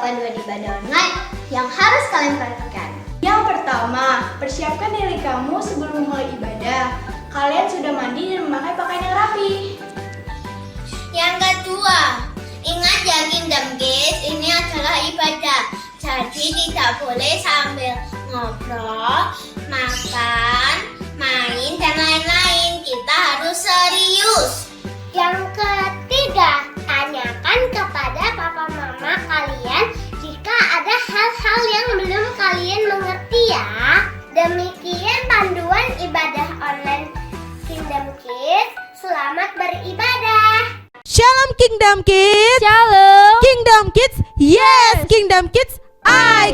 panduan ibadah online yang harus kalian perhatikan. Yang pertama, persiapkan diri kamu sebelum memulai ibadah. Kalian sudah mandi dan memakai pakaian yang rapi. Yang kedua, ingat ya Kingdom Kids, ini adalah ibadah. Jadi tidak boleh sambil ngobrol, makan, main, dan lain-lain. Kita harus serius. Yang ketiga, tanyakan kepada papa mama kalian jika ada hal-hal yang belum kalian mengerti ya. Demikian panduan ibadah online Kingdom Kids. Selamat beribadah. Shalom Kingdom Kids. Shalom. Kingdom Kids. Yes, Kingdom Kids.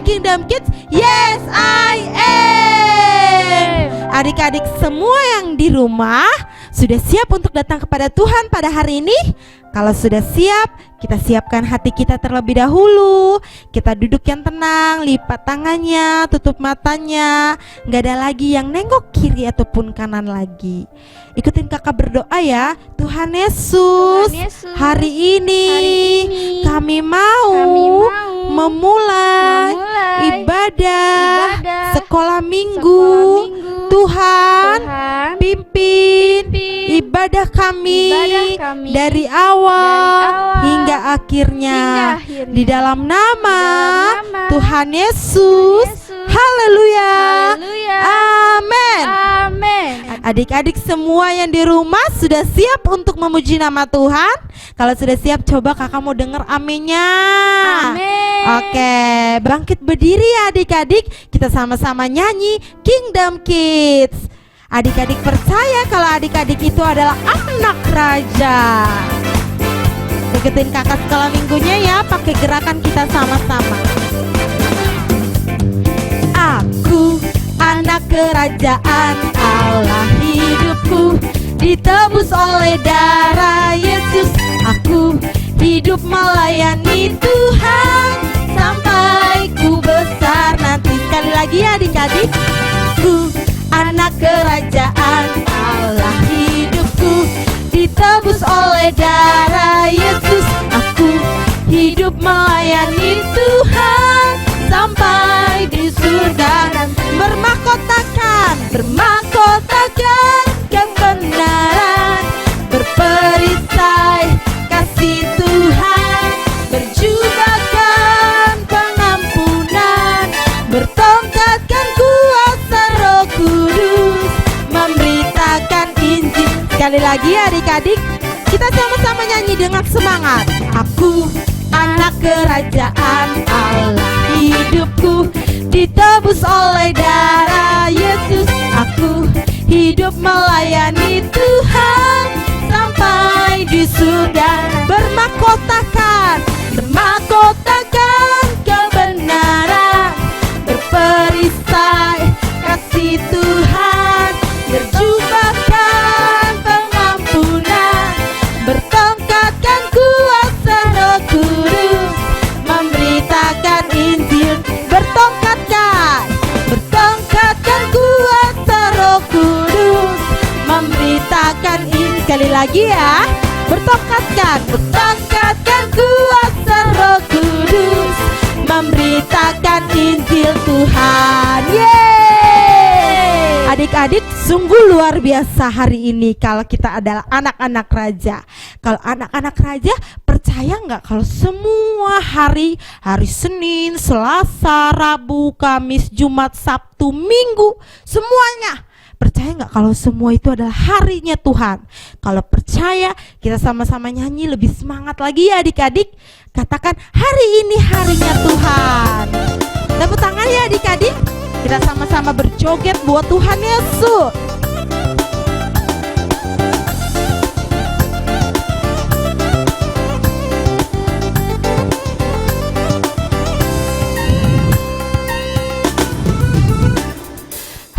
Kingdom Kids. Yes, I am. Adik-adik semua yang di rumah sudah siap untuk datang kepada Tuhan pada hari ini? Kalau sudah siap, kita siapkan hati kita terlebih dahulu. Kita duduk yang tenang, lipat tangannya, tutup matanya. Gak ada lagi yang nengok kiri ataupun kanan lagi. Ikutin kakak berdoa ya. Tuhan Yesus, hari ini kami mau memulai ibadah sekolah minggu. Tuhan, pimpin ibadah kami dari awal hingga akhirnya. Di dalam nama Tuhan Yesus. Haleluya. Amin. Adik-adik semua yang di rumah sudah siap untuk memuji nama Tuhan? Kalau sudah siap, coba kakak mau dengar aminnya. Amin. Oke, bangkit berdiri ya adik-adik. Kita sama-sama nyanyi Kingdom Kids. Adik-adik percaya kalau adik-adik itu adalah anak raja. Ikutin kakak sekolah minggunya ya, pakai gerakan kita sama-sama. Aku anak kerajaan Allah, hidupku ditebus oleh darah Yesus. Aku hidup melayani Tuhan sampai ku besar nanti. Sekali lagi ya adik-adik. Ku anak kerajaan Allah, hidupku ditebus oleh darah Yesus. Aku hidup melayani Tuhan sampai di surga. Bermahkotakan kebenaran, berperisai kasih Tuhan, berjubahkan pengampunan, bertongkatkan kuasa Roh Kudus, memberitakan Injil. Sekali lagi adik-adik, kita sama-sama nyanyi dengan semangat. Aku anak kerajaan Allah, hidupku ditebus oleh darah Yesus. Aku hidup melayani Tuhan sampai di surga. Bermahkotakan kebenaran, berperisai kasih Tuhan, berjubahkan pengampunan, bertongkatkan kuasa Roh Kudus, memberitakan Injil. Bertongkatkan kuasa Roh Kudus, memberitakan Injil. Sekali lagi ya. Bertongkatkan kuasa Roh Kudus, memberitakan Injil Tuhan. Yeay! Adik-adik, sungguh luar biasa hari ini kalau kita adalah anak-anak raja. Kalau anak-anak raja, percaya nggak kalau semua hari Senin, Selasa, Rabu, Kamis, Jumat, Sabtu, Minggu, semuanya, percaya nggak kalau semua itu adalah harinya Tuhan? Kalau percaya, kita sama-sama nyanyi lebih semangat lagi ya adik-adik. Katakan, hari ini harinya Tuhan. Tepuk tangan ya adik-adik. Kita sama-sama berjoget buat Tuhan Yesus.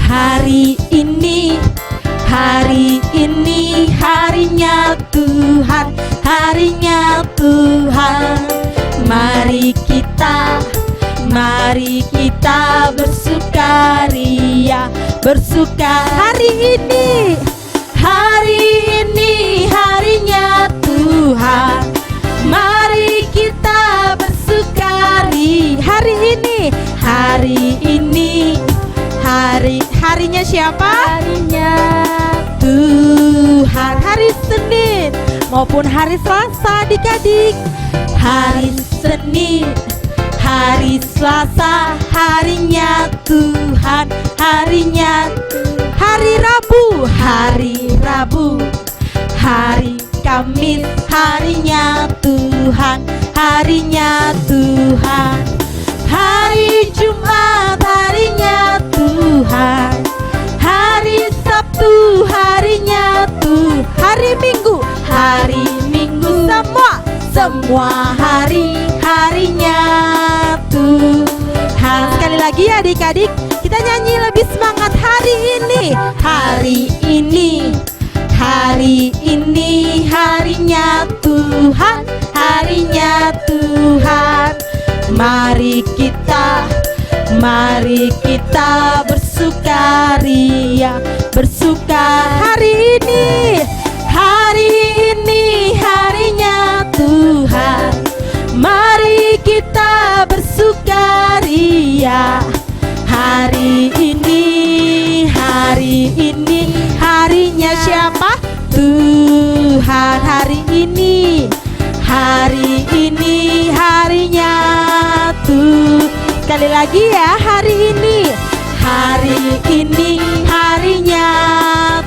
Hari ini harinya Tuhan, harinya Tuhan. Mari kita bersukaria, hari ini harinya Tuhan. Mari kita bersukaria. hari ini. Harinya siapa? Harinya Tuhan. Hari Senin maupun hari Selasa adik-adik. Hari Senin, hari Selasa, harinya Tuhan, harinya hari Rabu, hari Kamis, harinya Tuhan, harinya Tuhan. Hari Jumat, harinya Tuhan, hari Sabtu, harinya Tuhan, hari Minggu, semua harinya Tuhan. Sekali lagi ya adik-adik, kita nyanyi lebih semangat hari ini. Hari ini harinya Tuhan, harinya Tuhan. Mari kita bersukaria, hari ini harinya Tuhan. Mari kita bersukaria, hari ini harinya siapa? Tuhan. Hari ini harinya Tuhan. Sekali lagi ya, hari ini harinya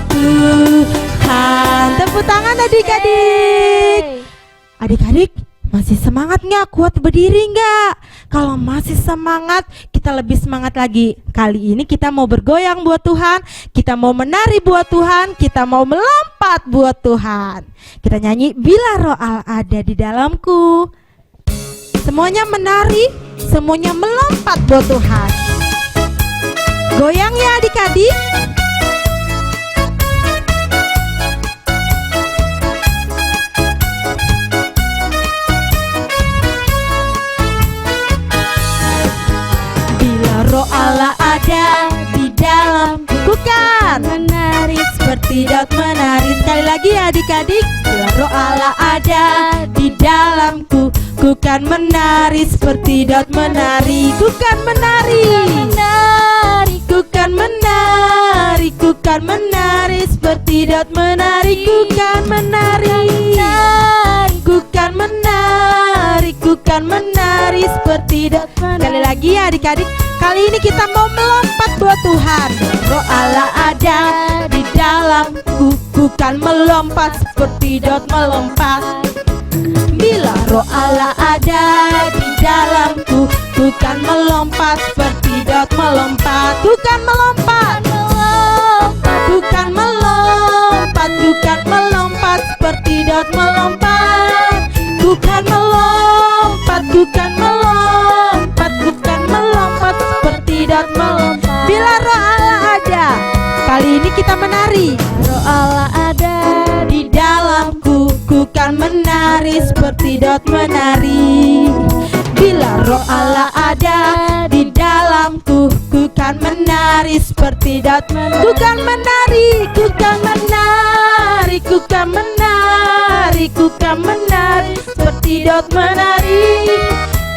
Tuhan. Tepuk tangan adik-adik. Adik-adik, masih semangat nggak? Kuat berdiri nggak? Kalau masih semangat, kita lebih semangat lagi. Kali ini kita mau bergoyang buat Tuhan, kita mau menari buat Tuhan, kita mau melompat buat Tuhan. Kita nyanyi Bila Roh Allah ada di dalamku. Semuanya menari, semuanya melompat buat Tuhan. Goyang ya adik-adik. Roh Allah ada di dalamku kan menari seperti daun menari. Sekali lagi adik-adik. Bila Roh Allah ada di dalamku, ku kan menari seperti daun menari. Ku kan menari, ku kan menari, ku kan menari seperti daun menari. Ku kan menari, ku kan menari, ku kan menari seperti daun menari. Sekali lagi ya adik-adik. Kali ini kita mau melompat buat Tuhan. Roh Allah ada di dalamku, ku kan melompat seperti daud melompat. Bila Roh Allah ada di dalamku, ku kan melompat seperti daud melompat. Ku kan melompat, ku kan melompat, ku kan melompat seperti daud melompat. Ku kan melompat, ku kan melompat, ku kan melompat seperti daud melompat. Bila Roh Allah ada, kali ini kita menari. Roh Allah ada di dalamku, ku kan menari seperti daud menari. Bila Roh Allah ada di dalamku, ku kan menari seperti daud menari. Ku kan menari, ku kan menari, ku kan menari, ku kan menari seperti daud menari.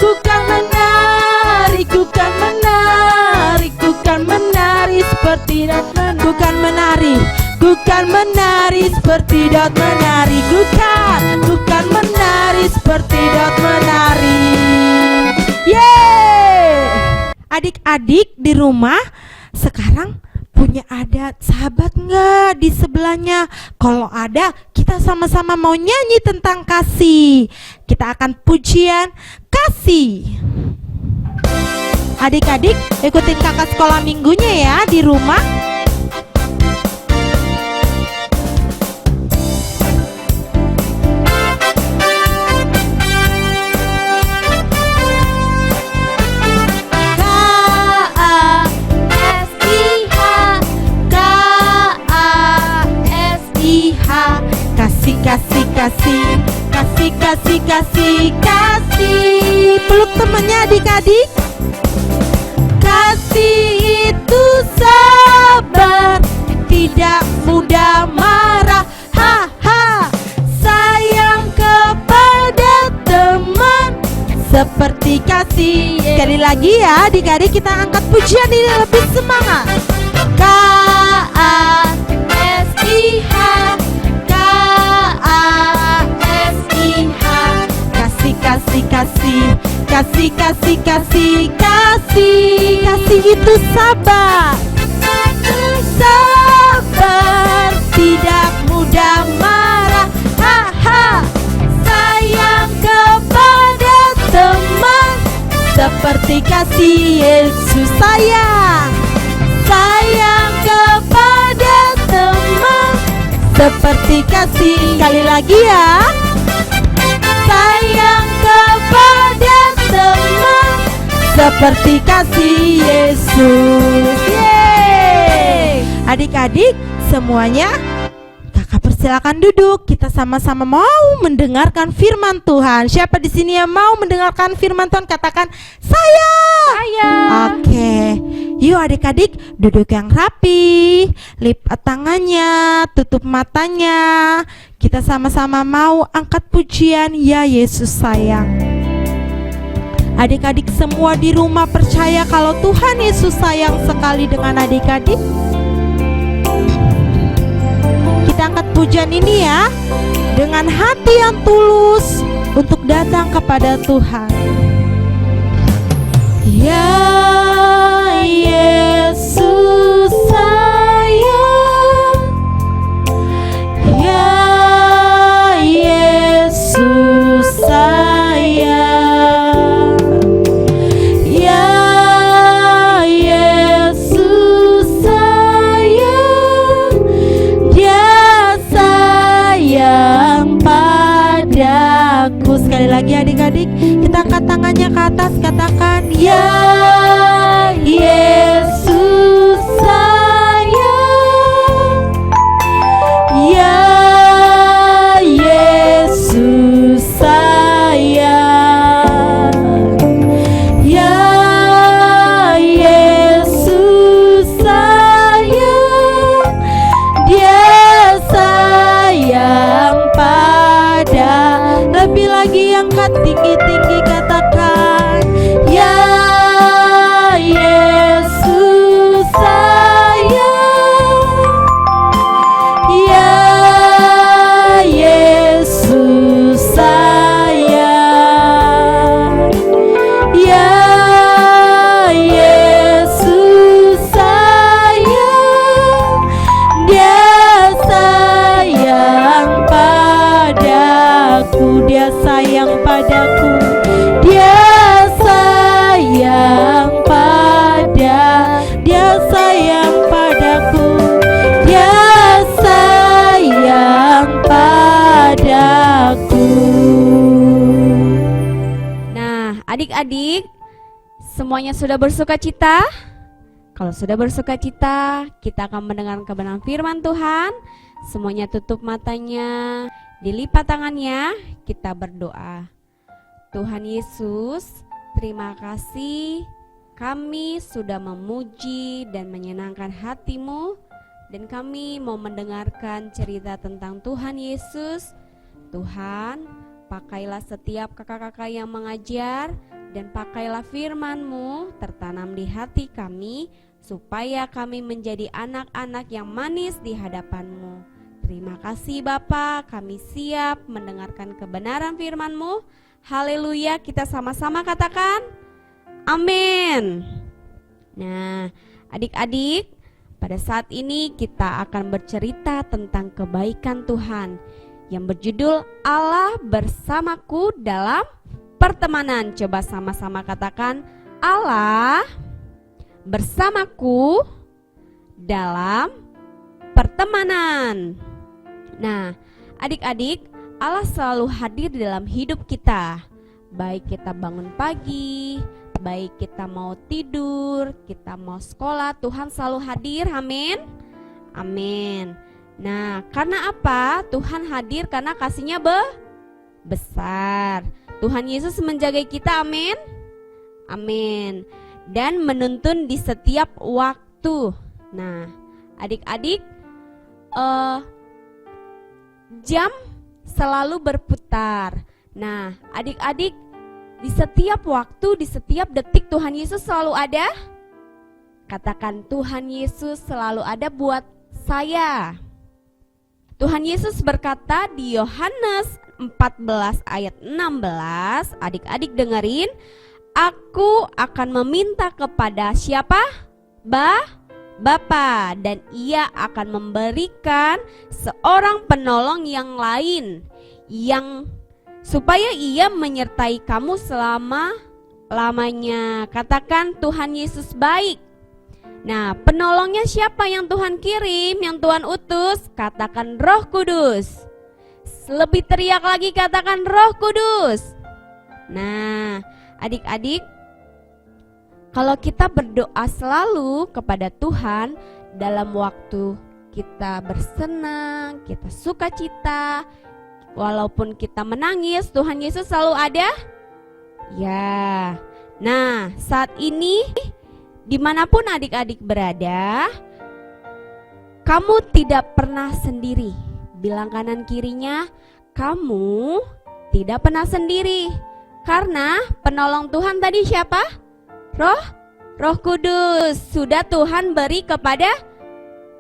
Ku kan menari, ku kan menari, ku kan menari seperti daud menari. Ku kan menari, ku kan menari seperti daud menari. Ku kan menari seperti daud menari. Yeay! Adik-adik di rumah sekarang punya ada sahabat nggak di sebelahnya? Kalau ada, kita sama-sama mau nyanyi tentang kasih. Kita akan pujian kasih. Adik-adik ikutin kakak sekolah minggunya ya di rumah. Kasih, kasih, kasih, kasih, kasih, kasih, kasih. Peluk temannya adik-adik. Kasih itu sabar, tidak mudah marah. Ha ha. Sayang kepada teman seperti kasih Sekali lagi ya adik-adik, kita angkat pujian ini lebih semangat. K-A-S-I-H, K-A-S-I-H. Kasih, kasih, kasih, kasih, kasih, kasih, kasih. Kasih itu sabar, sabar, tidak mudah marah. Ha-ha. Sayang kepada teman, seperti kasih Yesus sayang. Sayang kepada teman, seperti kasih. Sekali lagi ya. Sayang kepada teman, seperti kasih Yesus. Yeay. Adik-adik semuanya, kakak persilakan duduk. Kita sama-sama mau mendengarkan firman Tuhan. Siapa di sini yang mau mendengarkan firman Tuhan? Katakan saya. Oke. Yuk adik-adik duduk yang rapi, lipat tangannya, tutup matanya. Kita sama-sama mau angkat pujian Ya Yesus sayang. Adik-adik semua di rumah percaya kalau Tuhan Yesus sayang sekali dengan adik-adik. Kita angkat pujian ini ya, dengan hati yang tulus untuk datang kepada Tuhan. Ya Yesus sayang, Ya Yesus sayang, Ya Yesus sayang, Dia sayang padaku. Sekali lagi adik-adik, kita angkat tangannya ke atas, katakan Ya Yesus sayang, Ya Yesus sayang, Ya Yesus sayang, Dia sayang pada. Lebih lagi angkat tinggi-tinggi, katakan Ya Yesus sayang, Ya Yesus sayang, Ya Yesus sayang, Dia sayang padaku, Dia sayang padaku, Dia sayang Dia sayang padaku, Dia sayang padaku. Nah, adik-adik, semuanya sudah bersuka cita? Kalau sudah bersuka cita, kita akan mendengar kebenaran firman Tuhan. Semuanya tutup matanya, dilipat tangannya, kita berdoa. Tuhan Yesus, terima kasih kami sudah memuji dan menyenangkan hati-Mu, dan kami mau mendengarkan cerita tentang Tuhan Yesus. Tuhan, pakailah setiap kakak-kakak yang mengajar, dan pakailah firman-Mu tertanam di hati kami, supaya kami menjadi anak-anak yang manis di hadapan-Mu. Terima kasih Bapa, kami siap mendengarkan kebenaran firman-Mu. Haleluya, kita sama-sama katakan amin. Nah, adik-adik, pada saat ini kita akan bercerita tentang kebaikan Tuhan yang berjudul Allah bersamaku dalam pertemanan. Coba sama-sama katakan Allah bersamaku dalam pertemanan. Nah, adik-adik, Allah selalu hadir di dalam hidup kita. Baik kita bangun pagi, baik kita mau tidur, kita mau sekolah, Tuhan selalu hadir. Amin. Amin. Nah, karena apa? Tuhan hadir karena kasih-Nya besar. Tuhan Yesus menjaga kita. Amin. Amin. Dan menuntun di setiap waktu. Nah, adik-adik, jam selalu berputar. Nah, adik-adik Di setiap waktu, di setiap detik Tuhan Yesus selalu ada? Katakan, Tuhan Yesus selalu ada buat saya. Tuhan Yesus berkata di Yohanes 14 ayat 16, adik-adik dengerin, aku akan meminta kepada siapa? Bapa, dan ia akan memberikan seorang penolong yang lain, yang supaya ia menyertai kamu selama-lamanya. Katakan, Tuhan Yesus baik. Nah, penolongnya siapa yang Tuhan kirim, yang Tuhan utus? Katakan Roh Kudus. Lebih teriak lagi, katakan Roh Kudus. Nah, adik-adik, kalau kita berdoa selalu kepada Tuhan dalam waktu kita bersenang, kita sukacita, walaupun kita menangis, Tuhan Yesus selalu ada? Ya. Nah, saat ini dimanapun adik-adik berada, kamu tidak pernah sendiri. Bilang kanan kirinya, kamu tidak pernah sendiri. Karena penolong Tuhan tadi siapa? Roh Kudus. Sudah Tuhan beri kepada,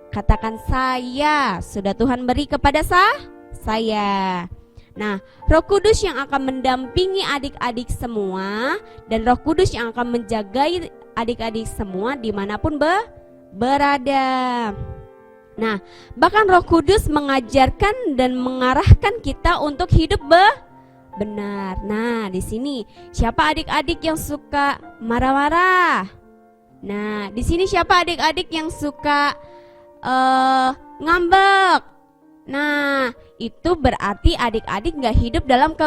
katakan saya, sudah Tuhan beri kepada saya. Nah, Roh Kudus yang akan mendampingi adik-adik semua, dan Roh Kudus yang akan menjagai adik-adik semua dimanapun berada. Nah, bahkan Roh Kudus mengajarkan dan mengarahkan kita untuk hidup benar. Nah, di sini siapa adik-adik yang suka marah-marah? Nah, di sini siapa adik-adik yang suka ngambek? Nah, itu berarti adik-adik gak hidup dalam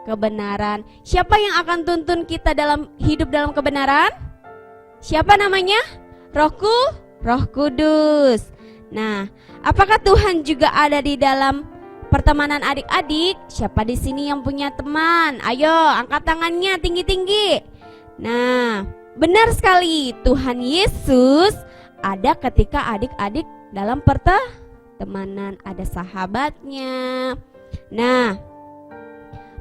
kebenaran. Siapa yang akan tuntun kita dalam hidup dalam kebenaran? Siapa namanya? Roh Kudus. Nah, apakah Tuhan juga ada di dalam pertemanan adik-adik? Siapa di sini yang punya teman? Ayo, angkat tangannya tinggi-tinggi. Nah, benar sekali, Tuhan Yesus ada ketika adik-adik dalam pertemanan, ada sahabatnya. Nah,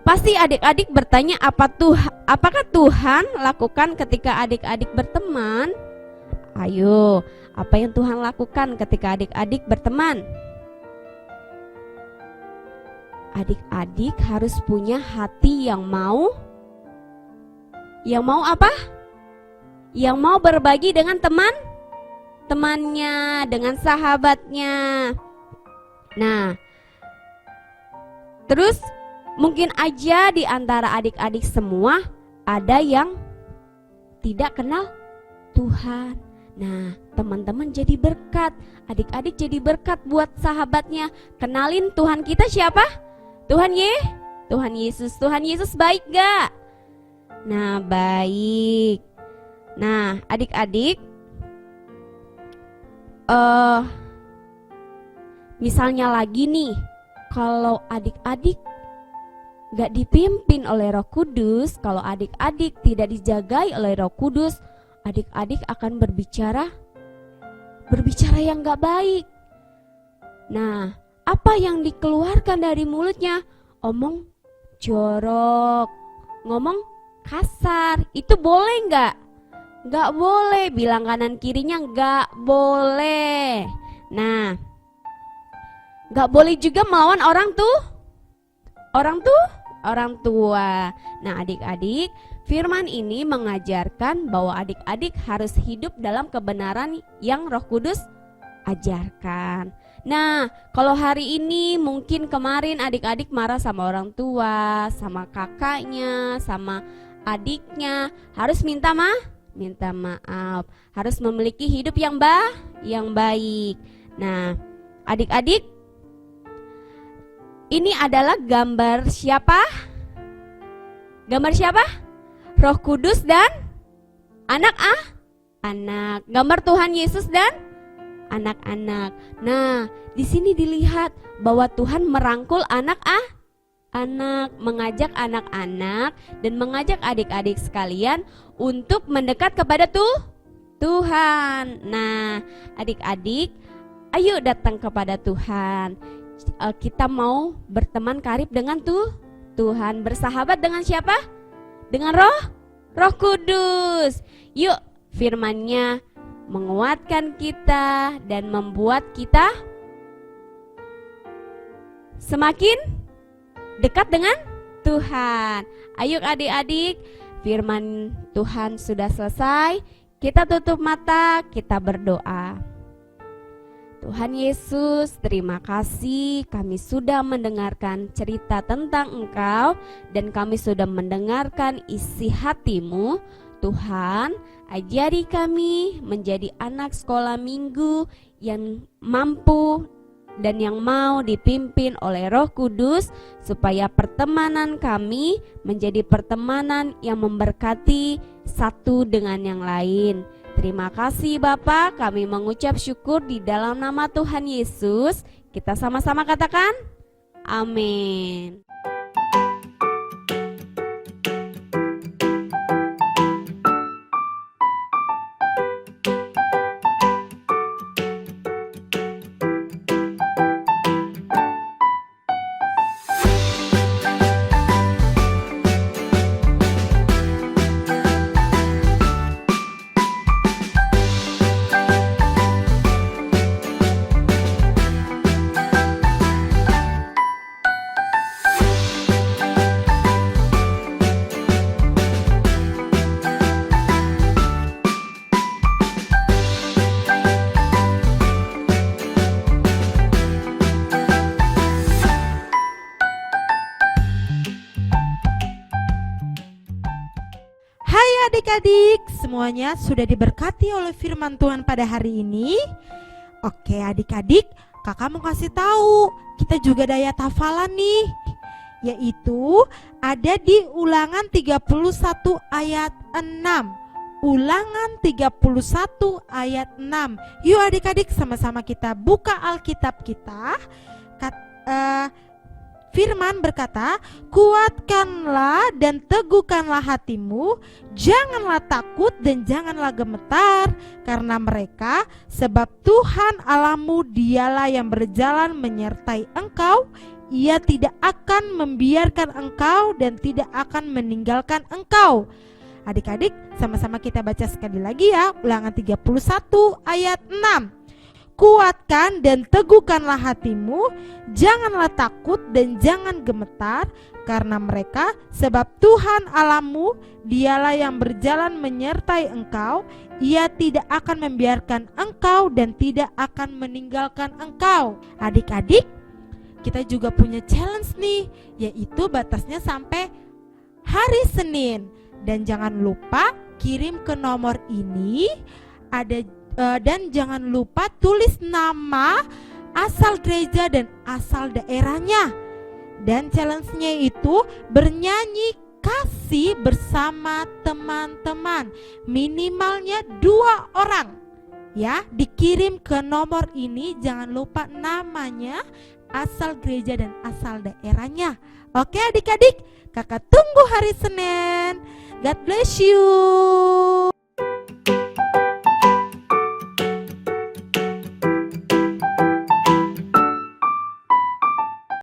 pasti adik-adik bertanya, apakah Tuhan lakukan ketika adik-adik berteman? Ayo, apa yang Tuhan lakukan ketika adik-adik berteman? Adik-adik harus punya hati yang mau apa? Yang mau berbagi dengan temannya, dengan sahabatnya. Nah, terus mungkin aja di antara adik-adik semua ada yang tidak kenal Tuhan. Nah, teman-teman jadi berkat, adik-adik jadi berkat buat sahabatnya. Kenalin Tuhan kita siapa? Tuhan Yesus. Tuhan Yesus baik gak? Nah, baik. Nah, adik-adik, misalnya lagi nih, kalau adik-adik gak dipimpin oleh Roh Kudus, kalau adik-adik tidak dijagai oleh Roh Kudus, adik-adik akan berbicara yang gak baik. Nah, apa yang dikeluarkan dari mulutnya? Omong jorok, ngomong kasar, itu boleh gak? Gak boleh. Bilang kanan kirinya gak boleh. Nah, gak boleh juga melawan orang tua. Nah, adik-adik, firman ini mengajarkan bahwa adik-adik harus hidup dalam kebenaran yang Roh Kudus ajarkan. Nah, kalau hari ini mungkin kemarin adik-adik marah sama orang tua, sama kakaknya, sama adiknya, harus minta maaf, harus memiliki hidup yang baik. Nah, adik-adik, ini adalah gambar siapa? Gambar siapa? Roh Kudus dan anak. Gambar Tuhan Yesus dan anak-anak. Nah, di sini dilihat bahwa Tuhan merangkul anak, mengajak anak-anak dan mengajak adik-adik sekalian untuk mendekat kepada Tuhan. Nah, adik-adik, ayo datang kepada Tuhan. Kita mau berteman karib dengan Tuhan. Bersahabat dengan siapa? Dengan Roh Kudus. Yuk, firman-Nya menguatkan kita dan membuat kita semakin dekat dengan Tuhan. Ayo adik-adik, firman Tuhan sudah selesai. Kita tutup mata, kita berdoa. Tuhan Yesus, terima kasih kami sudah mendengarkan cerita tentang Engkau dan kami sudah mendengarkan isi hati-Mu. Tuhan, ajari kami menjadi anak sekolah minggu yang mampu dan yang mau dipimpin oleh Roh Kudus, supaya pertemanan kami menjadi pertemanan yang memberkati satu dengan yang lain. Terima kasih Bapa, kami mengucap syukur di dalam nama Tuhan Yesus. Kita sama-sama katakan, amin. Adik-adik, semuanya sudah diberkati oleh firman Tuhan pada hari ini. Oke adik-adik, kakak mau kasih tahu, kita juga ada ayat hafalan nih, yaitu ada di Ulangan 31 ayat 6. Ulangan 31 ayat 6. Yuk adik-adik, sama-sama kita buka Alkitab kita. Firman berkata, kuatkanlah dan teguhkanlah hatimu, janganlah takut dan janganlah gemetar karena mereka, sebab Tuhan Allahmu dialah yang berjalan menyertai engkau. Ia tidak akan membiarkan engkau dan tidak akan meninggalkan engkau. Adik-adik, sama-sama kita baca sekali lagi ya, Ulangan 31 ayat 6. Kuatkan dan teguhkanlah hatimu, janganlah takut dan jangan gemetar karena mereka, sebab Tuhan Allahmu dialah yang berjalan menyertai engkau. Ia tidak akan membiarkan engkau dan tidak akan meninggalkan engkau. Adik-adik, kita juga punya challenge nih, yaitu batasnya sampai hari Senin. Dan jangan lupa kirim ke nomor ini, dan jangan lupa tulis nama, asal gereja dan asal daerahnya. Dan challenge-nya itu bernyanyi kasih bersama teman-teman, minimalnya 2 orang. Ya, dikirim ke nomor ini, jangan lupa namanya, asal gereja dan asal daerahnya. Oke adik-adik, kakak tunggu hari Senin. God bless you.